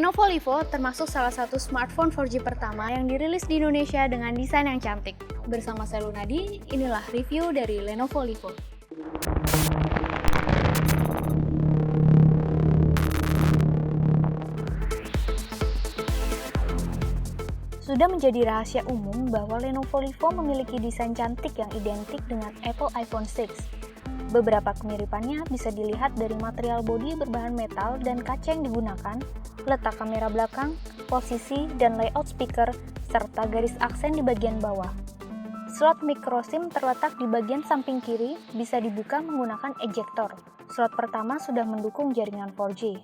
Lenovo Levo termasuk salah satu smartphone 4G pertama yang dirilis di Indonesia dengan desain yang cantik. Bersama saya Lunadi, inilah review dari Lenovo Levo. Sudah menjadi rahasia umum bahwa Lenovo Levo memiliki desain cantik yang identik dengan Apple iPhone 6. Beberapa kemiripannya bisa dilihat dari material bodi berbahan metal dan kaca yang digunakan, letak kamera belakang, posisi dan layout speaker, serta garis aksen di bagian bawah. Slot micro SIM terletak di bagian samping kiri, bisa dibuka menggunakan ejector. Slot pertama sudah mendukung jaringan 4G.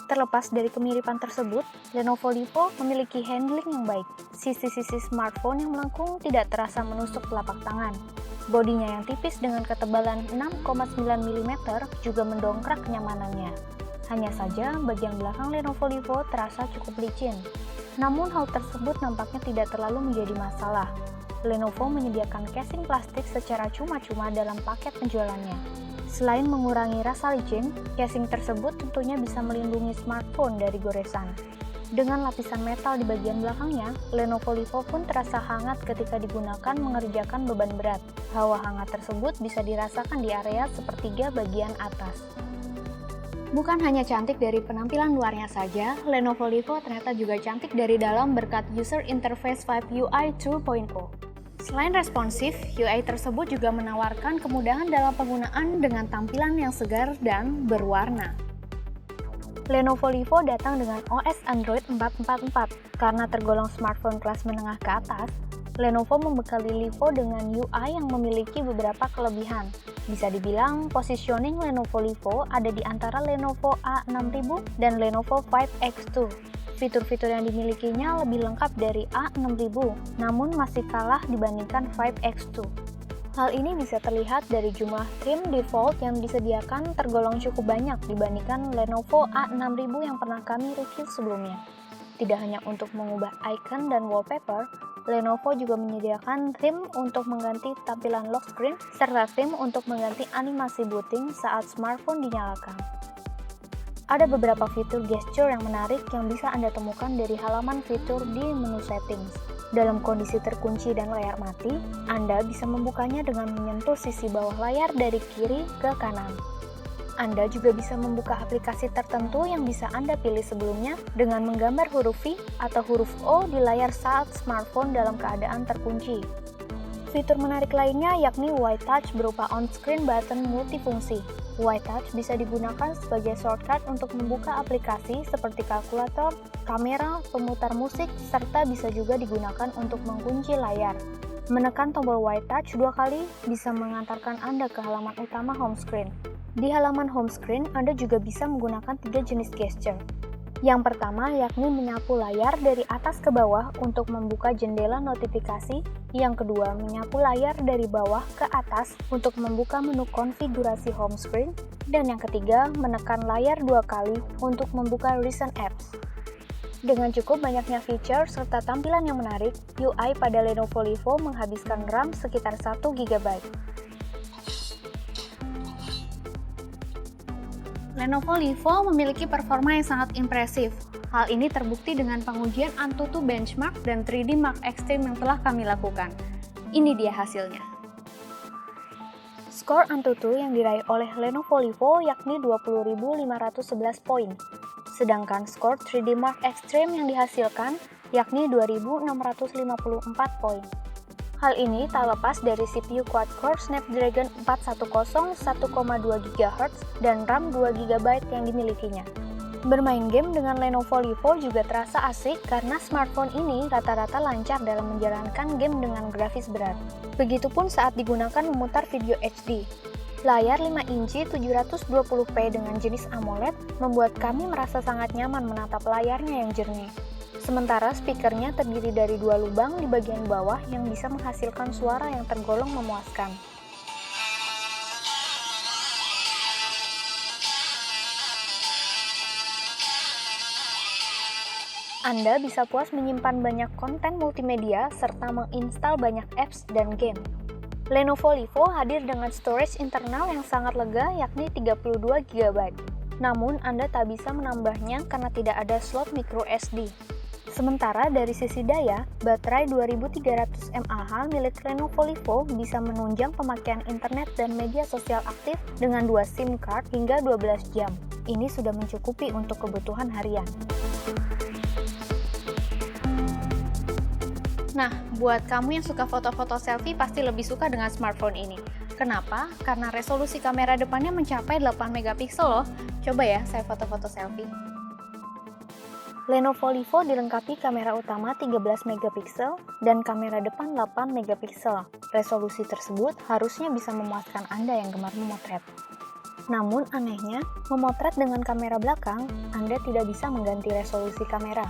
Terlepas dari kemiripan tersebut, Lenovo Levo memiliki handling yang baik. Sisi-sisi smartphone yang melengkung tidak terasa menusuk telapak tangan. Bodinya yang tipis dengan ketebalan 6,9 mm juga mendongkrak kenyamanannya. Hanya saja, bagian belakang Lenovo Levo terasa cukup licin. Namun hal tersebut nampaknya tidak terlalu menjadi masalah. Lenovo menyediakan casing plastik secara cuma-cuma dalam paket penjualannya. Selain mengurangi rasa licin, casing tersebut tentunya bisa melindungi smartphone dari goresan. Dengan lapisan metal di bagian belakangnya, Lenovo Levo pun terasa hangat ketika digunakan mengerjakan beban berat. Hawa hangat tersebut bisa dirasakan di area sepertiga bagian atas. Bukan hanya cantik dari penampilan luarnya saja, Lenovo Levo ternyata juga cantik dari dalam berkat User Interface 5 UI 2.0. Selain responsif, UI tersebut juga menawarkan kemudahan dalam penggunaan dengan tampilan yang segar dan berwarna. Lenovo Levo datang dengan OS Android 4.4.4. Karena tergolong smartphone kelas menengah ke atas, Lenovo membekali Levo dengan UI yang memiliki beberapa kelebihan. Bisa dibilang, positioning Lenovo Levo ada di antara Lenovo A6000 dan Lenovo 5X2. Fitur-fitur yang dimilikinya lebih lengkap dari A6000, namun masih kalah dibandingkan 5X2. Hal ini bisa terlihat dari jumlah trim default yang disediakan tergolong cukup banyak dibandingkan Lenovo A6000 yang pernah kami review sebelumnya. Tidak hanya untuk mengubah icon dan wallpaper, Lenovo juga menyediakan trim untuk mengganti tampilan lock screen, serta trim untuk mengganti animasi booting saat smartphone dinyalakan. Ada beberapa fitur gesture yang menarik yang bisa Anda temukan dari halaman fitur di menu settings. Dalam kondisi terkunci dan layar mati, Anda bisa membukanya dengan menyentuh sisi bawah layar dari kiri ke kanan. Anda juga bisa membuka aplikasi tertentu yang bisa Anda pilih sebelumnya dengan menggambar huruf V atau huruf O di layar saat smartphone dalam keadaan terkunci. Fitur menarik lainnya yakni White Touch berupa on-screen button multifungsi. White Touch bisa digunakan sebagai shortcut untuk membuka aplikasi seperti kalkulator, kamera, pemutar musik, serta bisa juga digunakan untuk mengunci layar. Menekan tombol White Touch 2 kali bisa mengantarkan Anda ke halaman utama home screen. Di halaman home screen, Anda juga bisa menggunakan 3 jenis gesture. Yang pertama yakni menyapu layar dari atas ke bawah untuk membuka jendela notifikasi. Yang kedua, menyapu layar dari bawah ke atas untuk membuka menu konfigurasi home screen. Dan yang ketiga, menekan layar 2 kali untuk membuka recent apps. Dengan cukup banyaknya fitur serta tampilan yang menarik, UI pada Lenovo Levo menghabiskan RAM sekitar 1 GB. Lenovo Levo memiliki performa yang sangat impresif. Hal ini terbukti dengan pengujian AnTuTu Benchmark dan 3D Mark Extreme yang telah kami lakukan. Ini dia hasilnya. Skor AnTuTu yang diraih oleh Lenovo Levo yakni 20.511 poin. Sedangkan skor 3D Mark Extreme yang dihasilkan yakni 2.654 poin. Hal ini tak lepas dari CPU quad-core Snapdragon 410 1,2 GHz dan RAM 2 GB yang dimilikinya. Bermain game dengan Lenovo Levo juga terasa asik karena smartphone ini rata-rata lancar dalam menjalankan game dengan grafis berat. Begitupun saat digunakan memutar video HD. Layar 5 inci 720p dengan jenis AMOLED membuat kami merasa sangat nyaman menatap layarnya yang jernih. Sementara speakernya terdiri dari 2 lubang di bagian bawah yang bisa menghasilkan suara yang tergolong memuaskan. Anda bisa puas menyimpan banyak konten multimedia serta menginstal banyak apps dan game. Lenovo Levo hadir dengan storage internal yang sangat lega yakni 32 GB. Namun, Anda tak bisa menambahnya karena tidak ada slot micro SD. Sementara dari sisi daya, baterai 2300 mAh milik Lenovo Levo bisa menunjang pemakaian internet dan media sosial aktif dengan 2 SIM card hingga 12 jam. Ini sudah mencukupi untuk kebutuhan harian. Nah, buat kamu yang suka foto-foto selfie pasti lebih suka dengan smartphone ini. Kenapa? Karena resolusi kamera depannya mencapai 8 megapiksel loh. Coba ya, saya foto-foto selfie. Lenovo Levo dilengkapi kamera utama 13 megapiksel dan kamera depan 8 megapiksel. Resolusi tersebut harusnya bisa memuaskan Anda yang gemar memotret. Namun anehnya, memotret dengan kamera belakang, Anda tidak bisa mengganti resolusi kamera.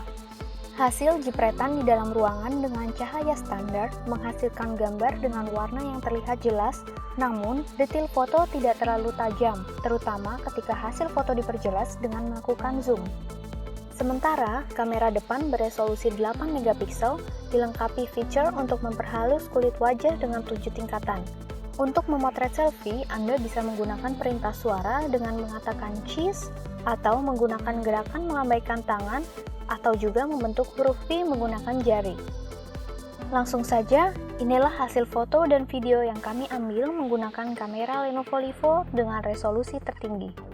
Hasil jepretan di dalam ruangan dengan cahaya standar menghasilkan gambar dengan warna yang terlihat jelas, namun detil foto tidak terlalu tajam, terutama ketika hasil foto diperjelas dengan melakukan zoom. Sementara, kamera depan beresolusi 8 megapiksel dilengkapi fitur untuk memperhalus kulit wajah dengan 7 tingkatan. Untuk memotret selfie, Anda bisa menggunakan perintah suara dengan mengatakan cheese, atau menggunakan gerakan melambaikan tangan, atau juga membentuk huruf V menggunakan jari. Langsung saja, inilah hasil foto dan video yang kami ambil menggunakan kamera Lenovo Levo dengan resolusi tertinggi.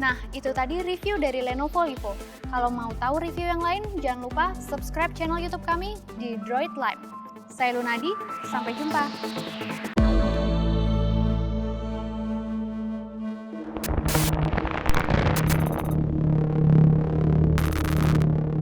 Nah, itu tadi review dari Lenovo Levo. Kalau mau tahu review yang lain, jangan lupa subscribe channel YouTube kami di Droid Live. Saya Lunadi, sampai jumpa.